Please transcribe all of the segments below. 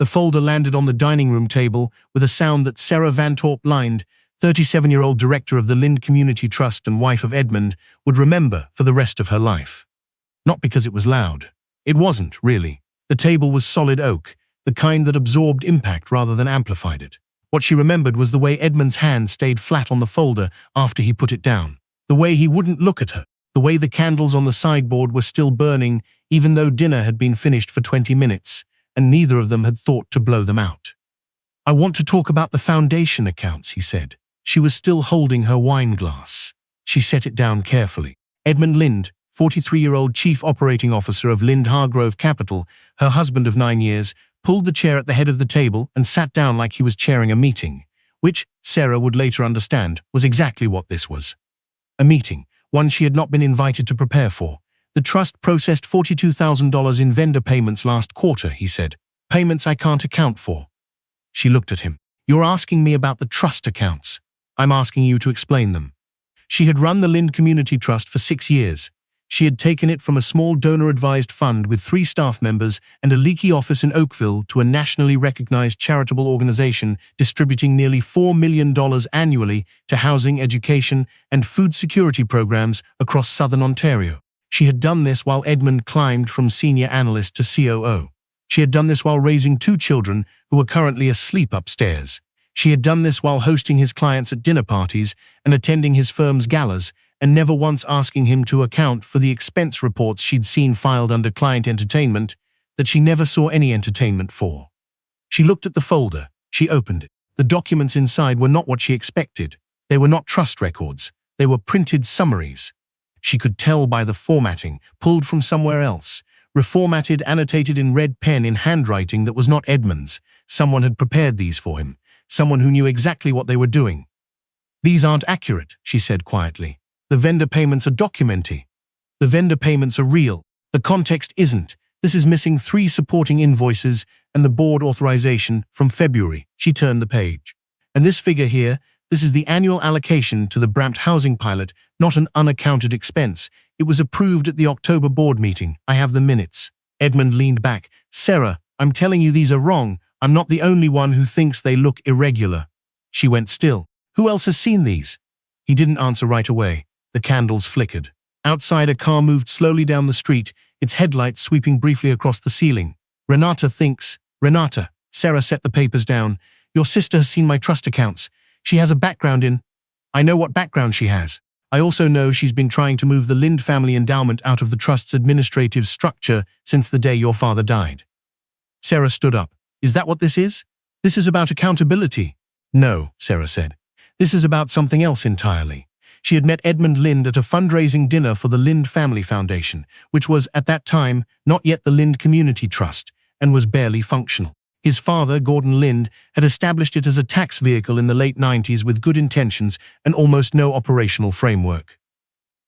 The folder landed on the dining room table with a sound that Sarah Van Torp Lind, 37-year-old director of the Lind Community Trust and wife of Edmund, would remember for the rest of her life. Not because it was loud. It wasn't, really. The table was solid oak, the kind that absorbed impact rather than amplified it. What she remembered was the way Edmund's hand stayed flat on the folder after he put it down, the way he wouldn't look at her, the way the candles on the sideboard were still burning even though dinner had been finished for 20 minutes, and neither of them had thought to blow them out. "I want to talk about the foundation accounts," he said. She was still holding her wine glass. She set it down carefully. Edmund Lind, 43-year-old Chief Operating Officer of Lind Hargrove Capital, her husband of 9 years, pulled the chair at the head of the table and sat down like he was chairing a meeting, which, Sarah would later understand, was exactly what this was. A meeting, one she had not been invited to prepare for. "The trust processed $42,000 in vendor payments last quarter," he said. "Payments I can't account for." She looked at him. "You're asking me about the trust accounts. I'm asking you to explain them." She had run the Lind Community Trust for 6 years. She had taken it from a small donor-advised fund with 3 staff members and a leaky office in Oakville to a nationally recognized charitable organization distributing nearly $4 million annually to housing, education, and food security programs across southern Ontario. She had done this while Edmund climbed from senior analyst to COO. She had done this while raising 2 children who were currently asleep upstairs. She had done this while hosting his clients at dinner parties and attending his firm's galas, and never once asking him to account for the expense reports she'd seen filed under client entertainment that she never saw any entertainment for. She looked at the folder. She opened it. The documents inside were not what she expected. They were not trust records. They were printed summaries. She could tell by the formatting, pulled from somewhere else, reformatted, annotated in red pen in handwriting that was not Edmund's. Someone had prepared these for him, someone who knew exactly what they were doing. "These aren't accurate," she said quietly. "The vendor payments are documenty. The vendor payments are real. The context isn't. This is missing 3 supporting invoices and the board authorization from February." She turned the page. "And this figure here, this is the annual allocation to the Brampton housing pilot, not an unaccounted expense. It was approved at the October board meeting. I have the minutes." Edmund leaned back. "Sarah, I'm telling you these are wrong. I'm not the only one who thinks they look irregular." She went still. "Who else has seen these?" He didn't answer right away. The candles flickered. Outside, a car moved slowly down the street, its headlights sweeping briefly across the ceiling. "Renata thinks..." "Renata," Sarah set the papers down. "Your sister has seen my trust accounts. She has a background in..." "I know what background she has. I also know she's been trying to move the Lind family endowment out of the trust's administrative structure since the day your father died." Sarah stood up. "Is that what this is? This is about accountability." "No," Sarah said. "This is about something else entirely." She had met Edmund Lind at a fundraising dinner for the Lind Family Foundation, which was, at that time, not yet the Lind Community Trust, and was barely functional. His father, Gordon Lind, had established it as a tax vehicle in the late 90s with good intentions and almost no operational framework.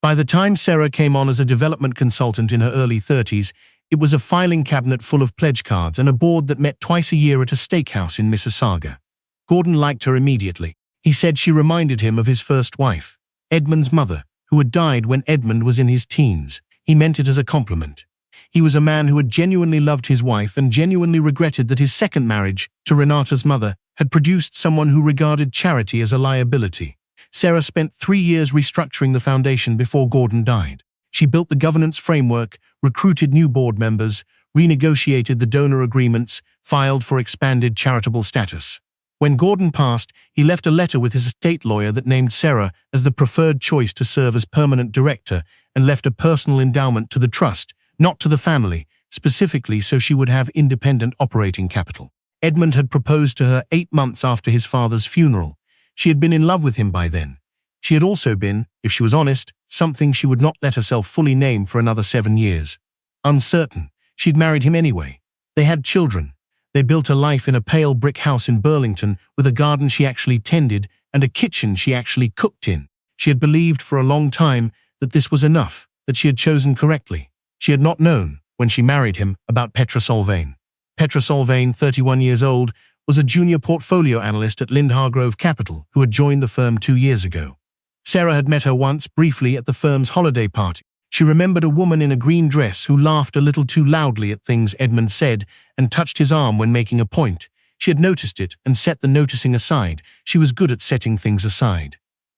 By the time Sarah came on as a development consultant in her early 30s, it was a filing cabinet full of pledge cards and a board that met twice a year at a steakhouse in Mississauga. Gordon liked her immediately. He said she reminded him of his first wife, Edmund's mother, who had died when Edmund was in his teens. He meant it as a compliment. He was a man who had genuinely loved his wife and genuinely regretted that his second marriage, to Renata's mother, had produced someone who regarded charity as a liability. Sarah spent 3 years restructuring the foundation before Gordon died. She built the governance framework, recruited new board members, renegotiated the donor agreements, filed for expanded charitable status. When Gordon passed, he left a letter with his estate lawyer that named Sarah as the preferred choice to serve as permanent director and left a personal endowment to the trust, not to the family, specifically so she would have independent operating capital. Edmund had proposed to her 8 months after his father's funeral. She had been in love with him by then. She had also been, if she was honest, something she would not let herself fully name for another 7 years. Uncertain. She'd married him anyway. They had children. They built a life in a pale brick house in Burlington with a garden she actually tended and a kitchen she actually cooked in. She had believed for a long time that this was enough, that she had chosen correctly. She had not known, when she married him, about Petra Solvane. Petra Solvane, 31 years old, was a junior portfolio analyst at Lind Hargrove Capital who had joined the firm 2 years ago. Sarah had met her once, briefly, at the firm's holiday party. She remembered a woman in a green dress who laughed a little too loudly at things Edmund said and touched his arm when making a point. She had noticed it and set the noticing aside. She was good at setting things aside.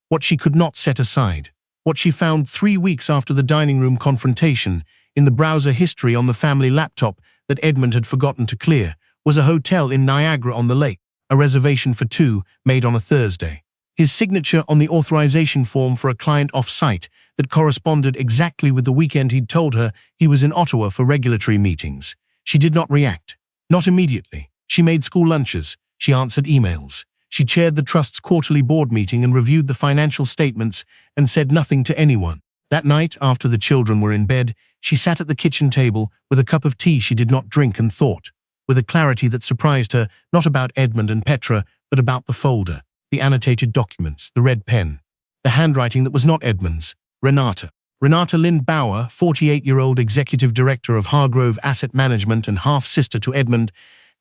What she could not set aside. What she found 3 weeks after the dining room confrontation, in the browser history on the family laptop that Edmund had forgotten to clear, was a hotel in Niagara-on-the-Lake, a reservation for 2, made on a Thursday. His signature on the authorization form for a client off-site that corresponded exactly with the weekend he'd told her he was in Ottawa for regulatory meetings. She did not react. Not immediately. She made school lunches. She answered emails. She chaired the Trust's quarterly board meeting and reviewed the financial statements and said nothing to anyone. That night, after the children were in bed, she sat at the kitchen table with a cup of tea she did not drink and thought, with a clarity that surprised her, not about Edmund and Petra, but about the folder, the annotated documents, the red pen, the handwriting that was not Edmund's. Renata. Renata Lynn Bauer, 48-year-old executive director of Hargrove Asset Management and half-sister to Edmund,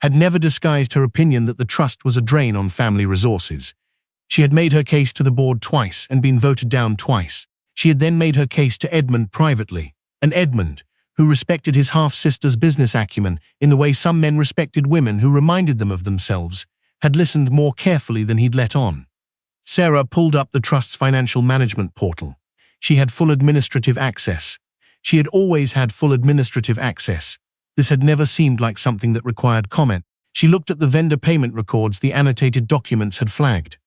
had never disguised her opinion that the trust was a drain on family resources. She had made her case to the board twice and been voted down twice. She had then made her case to Edmund privately, and Edmund, who respected his half-sister's business acumen in the way some men respected women who reminded them of themselves, had listened more carefully than he'd let on. Sarah pulled up the trust's financial management portal. She had full administrative access. She had always had full administrative access. This had never seemed like something that required comment. She looked at the vendor payment records the annotated documents had flagged.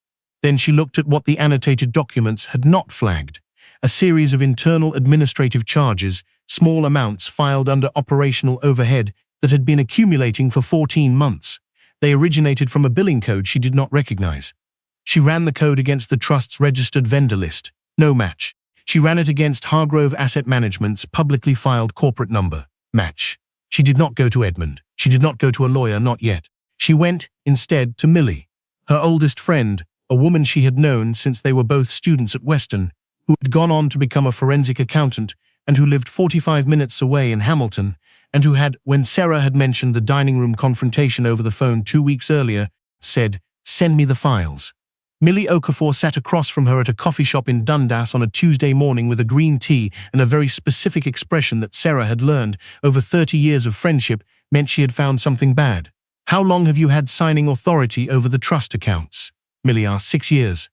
Then she looked at what the annotated documents had not flagged. A series of internal administrative charges, small amounts filed under operational overhead that had been accumulating for 14 months. They originated from a billing code she did not recognize. She ran the code against the trust's registered vendor list. No match. She ran it against Hargrove Asset Management's publicly filed corporate number. Match. She did not go to Edmund. She did not go to a lawyer, not yet. She went, instead, to Millie, her oldest friend, a woman she had known since they were both students at Weston, who had gone on to become a forensic accountant and who lived 45 minutes away in Hamilton, and who had, when Sarah had mentioned the dining room confrontation over the phone 2 weeks earlier, said, "Send me the files." Millie Okafor sat across from her at a coffee shop in Dundas on a Tuesday morning with a green tea and a very specific expression that Sarah had learned over 30 years of friendship meant she had found something bad. "How long have you had signing authority over the trust accounts?" Millie asked. 6 years.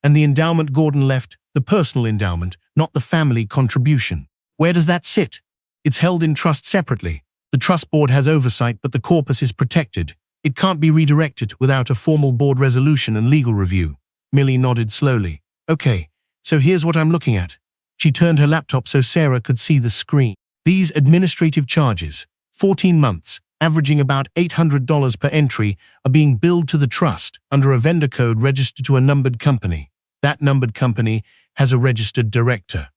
"And the endowment Gordon left, the personal endowment, not the family contribution. Where does that sit?" "It's held in trust separately. The trust board has oversight, but the corpus is protected. It can't be redirected without a formal board resolution and legal review." Millie nodded slowly. "Okay, so here's what I'm looking at." She turned her laptop so Sarah could see the screen. "These administrative charges, 14 months, averaging about $800 per entry, are being billed to the trust under a vendor code registered to a numbered company. That numbered company has a registered director."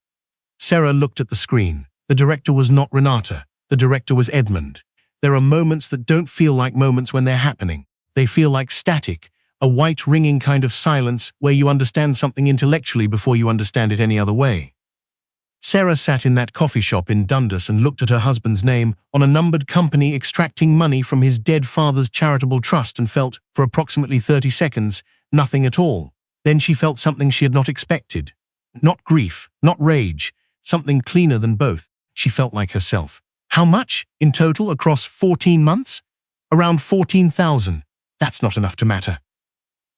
Sarah looked at the screen. The director was not Renata. The director was Edmund. There are moments that don't feel like moments when they're happening. They feel like static, a white ringing kind of silence where you understand something intellectually before you understand it any other way. Sarah sat in that coffee shop in Dundas and looked at her husband's name on a numbered company extracting money from his dead father's charitable trust and felt, for approximately 30 seconds, nothing at all. Then she felt something she had not expected. Not grief, not rage, something cleaner than both. She felt like herself. How much, in total, across 14 months? Around 14,000. That's not enough to matter.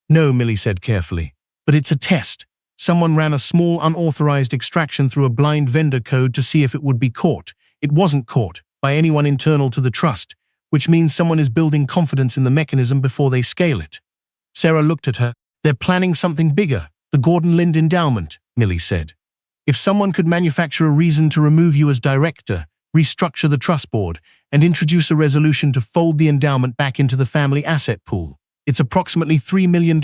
"No," Millie said carefully, "but it's a test. Someone ran a small unauthorized extraction through a blind vendor code to see if it would be caught. It wasn't caught by anyone internal to the trust, which means someone is building confidence in the mechanism before they scale it." Sarah looked at her. "They're planning something bigger, the Gordon Lind endowment," Millie said. "If someone could manufacture a reason to remove you as director, restructure the trust board, and introduce a resolution to fold the endowment back into the family asset pool. It's approximately $3 million.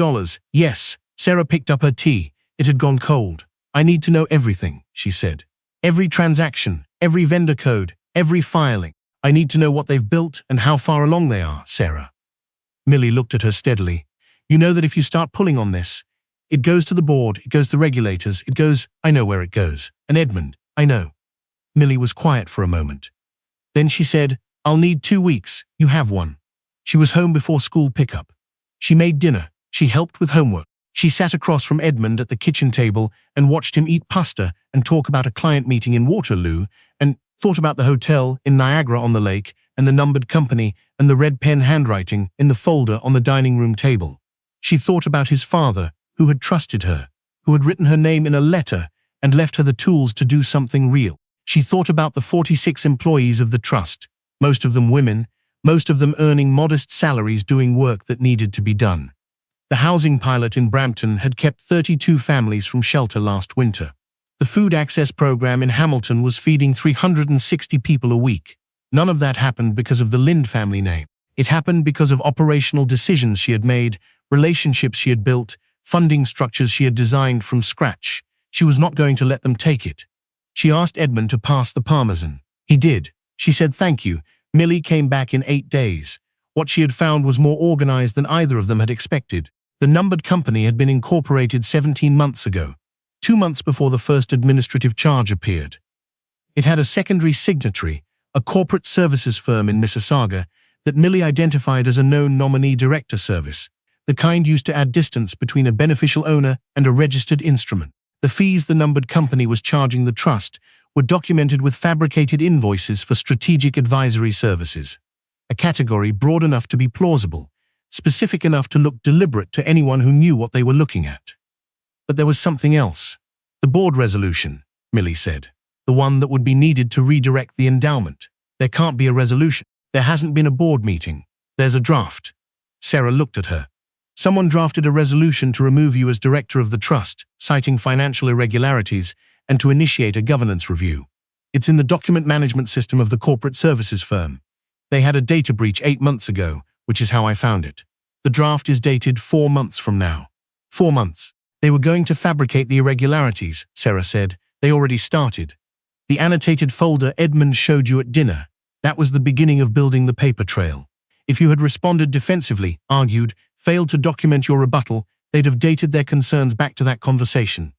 Yes." Sarah picked up her tea. It had gone cold. "I need to know everything," she said. "Every transaction, every vendor code, every filing. I need to know what they've built and how far along they are, Sarah." Millie looked at her steadily. "You know that if you start pulling on this, it goes to the board, it goes to regulators, it goes, I know where it goes. And Edmund, I know." Millie was quiet for a moment. Then she said, "I'll need 2 weeks. You have one." She was home before school pickup. She made dinner. She helped with homework. She sat across from Edmund at the kitchen table and watched him eat pasta and talk about a client meeting in Waterloo, and thought about the hotel in Niagara-on-the-Lake and the numbered company and the red pen handwriting in the folder on the dining room table. She thought about his father, who had trusted her, who had written her name in a letter and left her the tools to do something real. She thought about the 46 employees of the trust, most of them women, most of them earning modest salaries doing work that needed to be done. The housing pilot in Brampton had kept 32 families from shelter last winter. The food access program in Hamilton was feeding 360 people a week. None of that happened because of the Lind family name. It happened because of operational decisions she had made, relationships she had built, funding structures she had designed from scratch. She was not going to let them take it. She asked Edmund to pass the parmesan. He did. She said thank you. Millie came back in 8 days. What she had found was more organized than either of them had expected. The numbered company had been incorporated 17 months ago, 2 months before the first administrative charge appeared. It had a secondary signatory, a corporate services firm in Mississauga, that Millie identified as a known nominee director service, the kind used to add distance between a beneficial owner and a registered instrument. The fees the numbered company was charging the trust were documented with fabricated invoices for strategic advisory services, a category broad enough to be plausible, specific enough to look deliberate to anyone who knew what they were looking at. But there was something else. The board resolution, Millie said. The one that would be needed to redirect the endowment. There can't be a resolution. There hasn't been a board meeting. There's a draft. Sarah looked at her. Someone drafted a resolution to remove you as director of the trust, citing financial irregularities, and to initiate a governance review. It's in the document management system of the corporate services firm. They had a data breach 8 months ago, which is how I found it. The draft is dated 4 months from now. 4 months. They were going to fabricate the irregularities, Sarah said. They already started. The annotated folder Edmund showed you at dinner, that was the beginning of building the paper trail. If you had responded defensively, argued, failed to document your rebuttal, they'd have dated their concerns back to that conversation.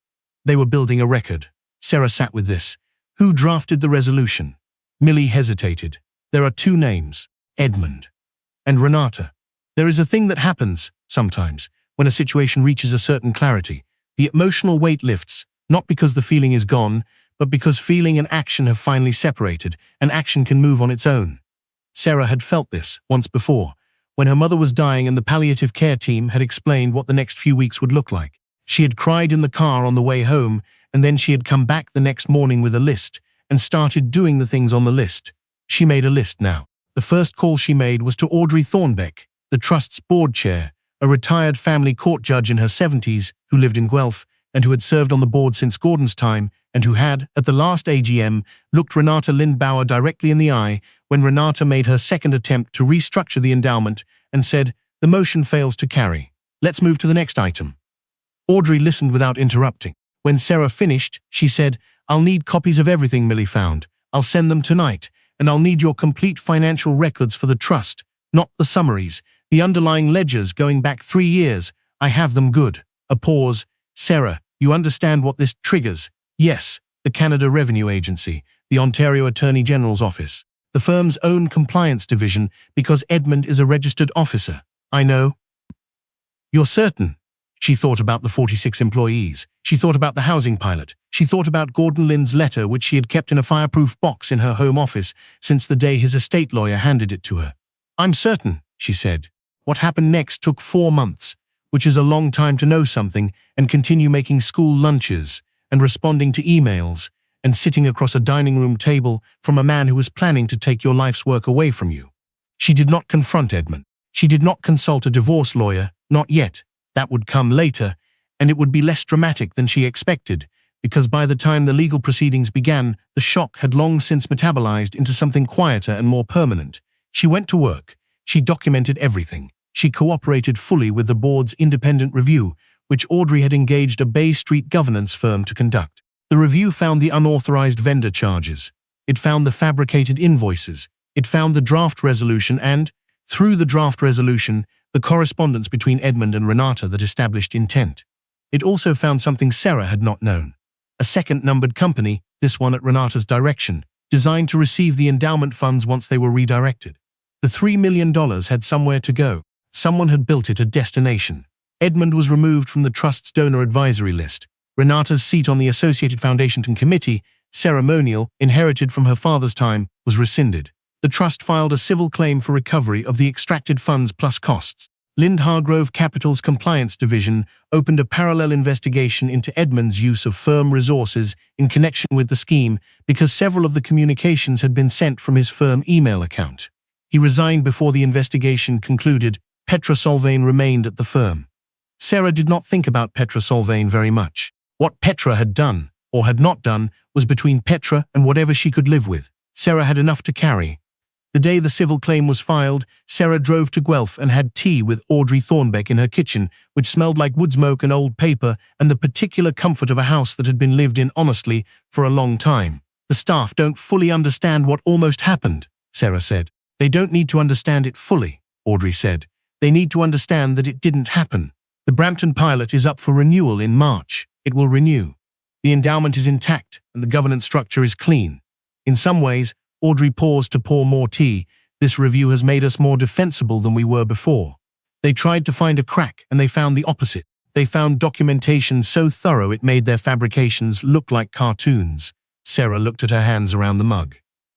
They were building a record. Sarah sat with this. Who drafted the resolution? Millie hesitated. There are 2 names, Edmund and Renata. There is a thing that happens, sometimes, when a situation reaches a certain clarity. The emotional weight lifts, not because the feeling is gone, but because feeling and action have finally separated, and action can move on its own. Sarah had felt this once before, when her mother was dying and the palliative care team had explained what the next few weeks would look like. She had cried in the car on the way home, and then she had come back the next morning with a list, and started doing the things on the list. She made a list now. The first call she made was to Audrey Thornbeck, the trust's board chair, a retired family court judge in her 70s who lived in Guelph and who had served on the board since Gordon's time and who had, at the last AGM, looked Renata Lindbauer directly in the eye when Renata made her second attempt to restructure the endowment and said, "The motion fails to carry. Let's move to the next item." Audrey listened without interrupting. When Sarah finished, she said, "I'll need copies of everything Millie found. I'll send them tonight. And I'll need your complete financial records for the trust, not the summaries, the underlying ledgers going back 3 years. I have them good." A pause. "Sarah, you understand what this triggers?" "Yes, the Canada Revenue Agency, the Ontario Attorney General's office, the firm's own compliance division, because Edmund is a registered officer." "I know." "You're certain?" She thought about the 46 employees. She thought about the housing pilot. She thought about Gordon Lynn's letter, which she had kept in a fireproof box in her home office since the day his estate lawyer handed it to her. "I'm certain," she said. What happened next took 4 months, which is a long time to know something and continue making school lunches and responding to emails and sitting across a dining room table from a man who was planning to take your life's work away from you. She did not confront Edmund. She did not consult a divorce lawyer, not yet. That would come later, and it would be less dramatic than she expected, because by the time the legal proceedings began, the shock had long since metabolized into something quieter and more permanent. She went to work. She documented everything. She cooperated fully with the board's independent review, which Audrey had engaged a Bay Street governance firm to conduct. The review found the unauthorized vendor charges. It found the fabricated invoices. It found the draft resolution and, through the draft resolution, the correspondence between Edmund and Renata that established intent. It also found something Sarah had not known. A second numbered company, this one at Renata's direction, designed to receive the endowment funds once they were redirected. The $3 million had somewhere to go. Someone had built it a destination. Edmund was removed from the Trust's donor advisory list. Renata's seat on the Associated Foundation Committee, ceremonial, inherited from her father's time, was rescinded. The Trust filed a civil claim for recovery of the extracted funds plus costs. Lind Hargrove Capital's Compliance Division opened a parallel investigation into Edmund's use of firm resources in connection with the scheme because several of the communications had been sent from his firm email account. He resigned before the investigation concluded. Petra Solvane remained at the firm. Sarah did not think about Petra Solvane very much. What Petra had done, or had not done, was between Petra and whatever she could live with. Sarah had enough to carry. The day the civil claim was filed, Sarah drove to Guelph and had tea with Audrey Thornbeck in her kitchen, which smelled like wood smoke and old paper and the particular comfort of a house that had been lived in honestly for a long time. The staff don't fully understand what almost happened, Sarah said. They don't need to understand it fully, Audrey said. They need to understand that it didn't happen. The Brampton pilot is up for renewal in March. It will renew. The endowment is intact and the governance structure is clean. In some ways, Audrey paused to pour more tea. This review has made us more defensible than we were before. They tried to find a crack and they found the opposite. They found documentation so thorough it made their fabrications look like cartoons. Sarah looked at her hands around the mug.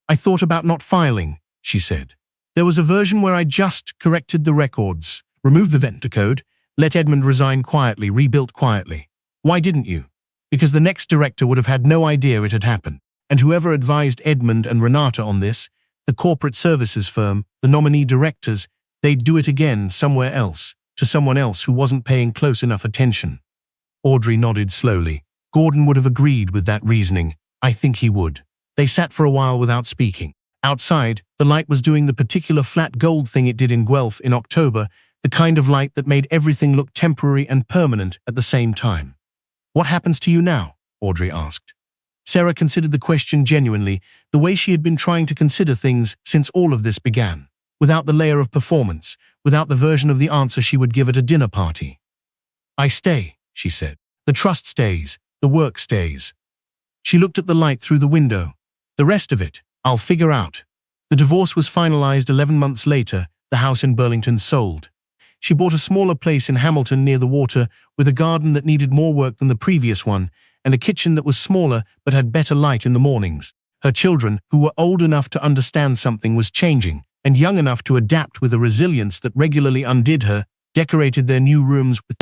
I thought about not filing, she said. There was a version where I just corrected the records, removed the vendor code, let Edmund resign quietly, rebuilt quietly. Why didn't you? Because the next director would have had no idea it had happened. And whoever advised Edmund and Renata on this, the corporate services firm, the nominee directors, they'd do it again somewhere else, to someone else who wasn't paying close enough attention. Audrey nodded slowly. Gordon would have agreed with that reasoning. I think he would. They sat for a while without speaking. Outside, the light was doing the particular flat gold thing it did in Guelph in October, the kind of light that made everything look temporary and permanent at the same time. What happens to you now? Audrey asked. Sarah considered the question genuinely, the way she had been trying to consider things since all of this began, without the layer of performance, without the version of the answer she would give at a dinner party. I stay, she said. The trust stays, the work stays. She looked at the light through the window. The rest of it, I'll figure out. The divorce was finalized 11 months later, the house in Burlington sold. She bought a smaller place in Hamilton near the water with a garden that needed more work than the previous one, and a kitchen that was smaller but had better light in the mornings. Her children, who were old enough to understand something was changing, and young enough to adapt with a resilience that regularly undid her, decorated their new rooms with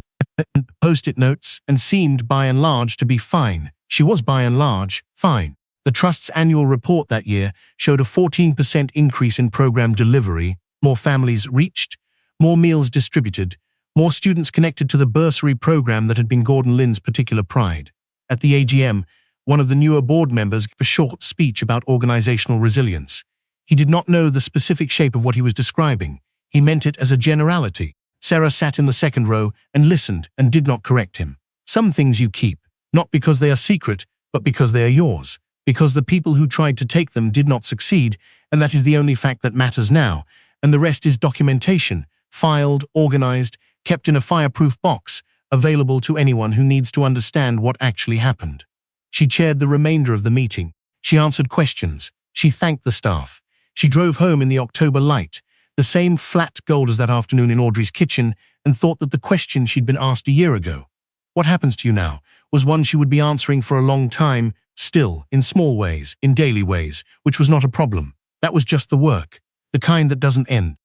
post-it notes and seemed by and large to be fine. She was by and large fine. The Trust's annual report that year showed a 14% increase in program delivery, more families reached, more meals distributed, more students connected to the bursary program that had been Gordon Lind's particular pride. At the AGM, one of the newer board members gave a short speech about organizational resilience. He did not know the specific shape of what he was describing. He meant it as a generality. Sarah sat in the second row and listened and did not correct him. Some things you keep, not because they are secret, but because they are yours, because the people who tried to take them did not succeed, and that is the only fact that matters now, and the rest is documentation, filed, organized, kept in a fireproof box, available to anyone who needs to understand what actually happened. She chaired the remainder of the meeting. She answered questions. She thanked the staff. She drove home in the October light, the same flat gold as that afternoon in Audrey's kitchen, and thought that the question she'd been asked a year ago, what happens to you now, was one she would be answering for a long time, still, in small ways, in daily ways, which was not a problem. That was just the work, the kind that doesn't end.